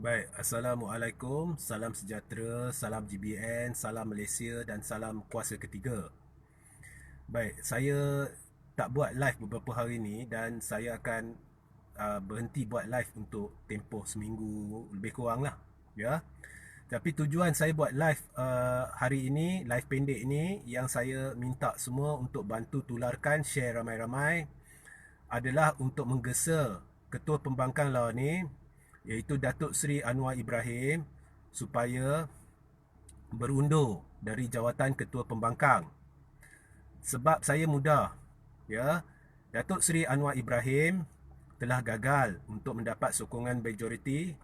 Baik, Assalamualaikum, salam sejahtera, salam GBN, salam Malaysia dan salam kuasa ketiga. Baik, saya tak buat live beberapa hari ni dan saya akan berhenti buat live untuk tempoh seminggu lebih kurang lah. Ya. Tapi tujuan saya buat live hari ini, live pendek ini, yang saya minta semua untuk bantu tularkan, share ramai-ramai, adalah untuk menggesa Ketua Pembangkang Law ni, iaitu Datuk Seri Anwar Ibrahim, supaya berundur dari jawatan Ketua Pembangkang. Sebab saya mudah, ya. Datuk Seri Anwar Ibrahim telah gagal untuk mendapat sokongan majoriti,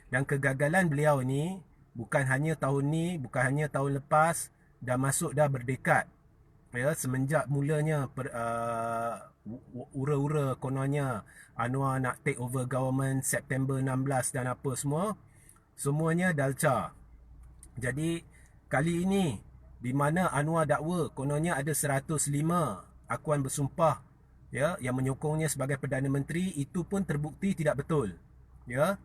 dan kegagalan beliau ni bukan hanya tahun ni, bukan hanya tahun lepas, dah masuk dah berdekat. Ya, semenjak mulanya ura-ura kononnya Anwar nak take over government September 16 dan apa semua, semuanya dalca. Jadi kali ini, di mana Anwar dakwa kononnya ada 105 akuan bersumpah, ya, yang menyokongnya sebagai Perdana Menteri, itu pun terbukti tidak betul. Ya.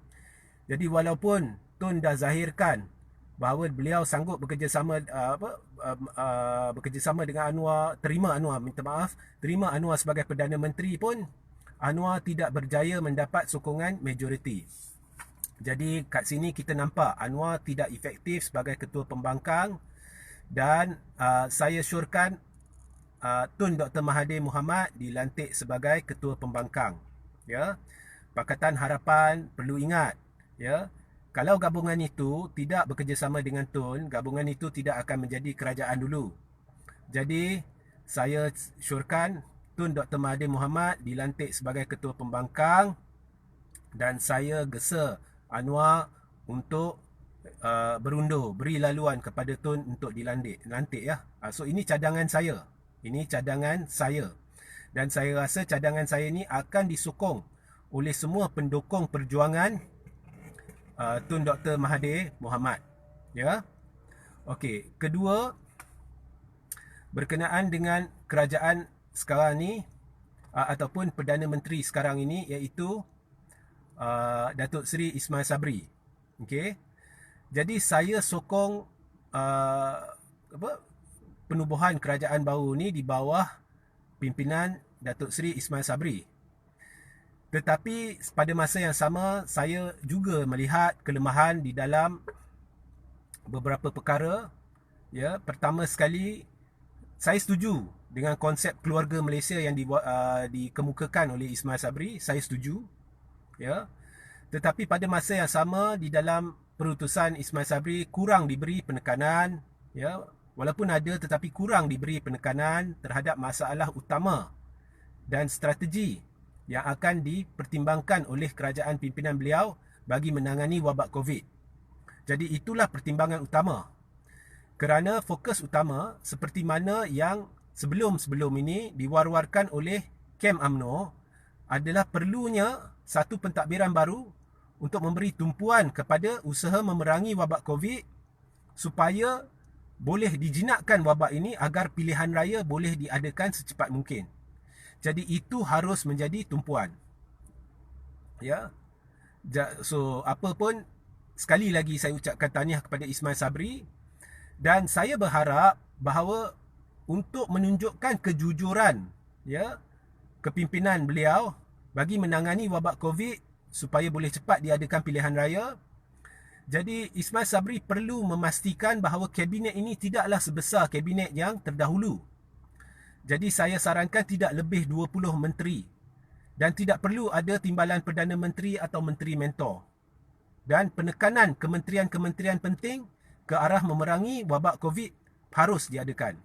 Jadi walaupun Tun dah zahirkan bahawa beliau sanggup bekerjasama bekerjasama dengan Anwar, terima Anwar sebagai Perdana Menteri pun, Anwar tidak berjaya mendapat sokongan majoriti. Jadi kat sini kita nampak Anwar tidak efektif sebagai Ketua Pembangkang, dan saya syorkan Tun Dr. Mahathir Mohamad dilantik sebagai Ketua Pembangkang. Ya. Pakatan Harapan perlu ingat, ya, kalau gabungan itu tidak bekerjasama dengan Tun, gabungan itu tidak akan menjadi kerajaan dulu. Jadi saya syorkan Tun Dr. Mahathir Mohamad dilantik sebagai Ketua Pembangkang, dan saya gesa Anwar untuk berundur, beri laluan kepada Tun untuk dilantik ya. So ini cadangan saya. Ini cadangan saya. Dan saya rasa cadangan saya ni akan disokong oleh semua pendukung perjuangan Tun Dr. Mahathir Mohamad. Ya. Okey, kedua, berkenaan dengan kerajaan sekarang ni, ataupun Perdana Menteri sekarang ini, iaitu Datuk Seri Ismail Sabri. Okey. Jadi saya sokong penubuhan kerajaan baru ni di bawah pimpinan Datuk Seri Ismail Sabri. Tetapi pada masa yang sama, saya juga melihat kelemahan di dalam beberapa perkara. Ya, pertama sekali, saya setuju dengan konsep keluarga Malaysia yang dikemukakan oleh Ismail Sabri. Saya setuju. Ya. Tetapi pada masa yang sama, di dalam perutusan Ismail Sabri kurang diberi penekanan, ya, walaupun ada tetapi kurang diberi penekanan terhadap masalah utama dan strategi yang akan dipertimbangkan oleh kerajaan pimpinan beliau bagi menangani wabak COVID. Jadi itulah pertimbangan utama. Kerana fokus utama seperti mana yang sebelum-sebelum ini diwar-warkan oleh Kem UMNO adalah perlunya satu pentadbiran baru untuk memberi tumpuan kepada usaha memerangi wabak COVID, supaya boleh dijinakkan wabak ini agar pilihan raya boleh diadakan secepat mungkin. Jadi itu harus menjadi tumpuan. Ya. So apa pun, sekali lagi saya ucapkan tahniah kepada Ismail Sabri, dan saya berharap bahawa untuk menunjukkan kejujuran, ya, kepimpinan beliau bagi menangani wabak COVID supaya boleh cepat diadakan pilihan raya, jadi Ismail Sabri perlu memastikan bahawa kabinet ini tidaklah sebesar kabinet yang terdahulu. Jadi saya sarankan tidak lebih 20 menteri, dan tidak perlu ada timbalan Perdana Menteri atau Menteri Mentor, dan penekanan kementerian-kementerian penting ke arah memerangi wabak COVID harus diadakan.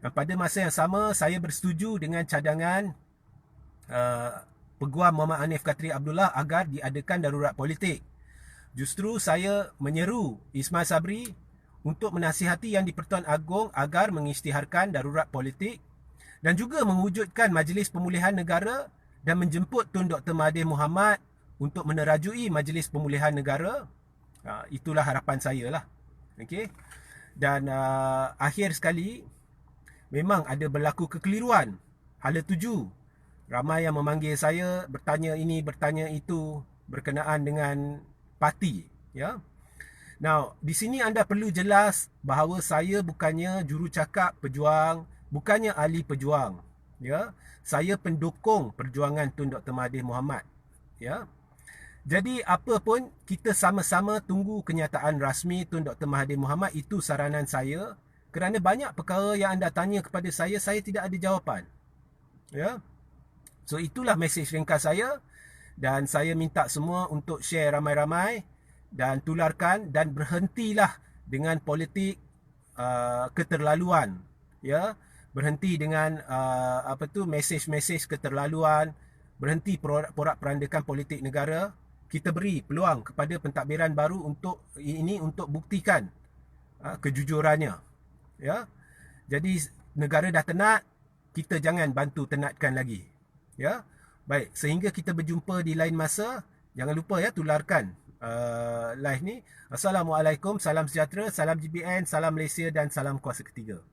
Dan pada masa yang sama, saya bersetuju dengan cadangan Peguam Muhammad Hanif Katri Abdullah agar diadakan darurat politik. Justru saya menyeru Ismail Sabri untuk menasihati Yang di-Pertuan Agong agar mengisytiharkan darurat politik, dan juga mewujudkan Majlis Pemulihan Negara dan menjemput Tun Dr. Mahathir Mohamad untuk menerajui Majlis Pemulihan Negara. Itulah harapan saya lah. Okay? Dan akhir sekali, memang ada berlaku kekeliruan. Hala tuju, ramai yang memanggil saya, bertanya ini, bertanya itu berkenaan dengan parti, ya. Now, di sini anda perlu jelas bahawa saya bukannya jurucakap pejuang, bukannya ahli pejuang, ya. Saya pendukung perjuangan Tun Dr. Mahathir Mohamad, ya. Jadi apa pun kita sama-sama tunggu kenyataan rasmi Tun Dr. Mahathir Mohamad, itu saranan saya. Kerana banyak perkara yang anda tanya kepada saya tidak ada jawapan. Ya. So itulah mesej ringkas saya, dan saya minta semua untuk share ramai-ramai dan tularkan, dan berhentilah dengan politik keterlaluan, ya. Berhenti dengan mesej-mesej keterlaluan, berhenti porak-porandakan politik negara. Kita beri peluang kepada pentadbiran baru untuk buktikan kejujurannya, ya. Jadi negara dah tenat, kita jangan bantu tenatkan lagi, ya. Baik, sehingga kita berjumpa di lain masa. Jangan lupa ya, tularkan live ni. Assalamualaikum, salam sejahtera, salam GBN, salam Malaysia dan salam kuasa ketiga.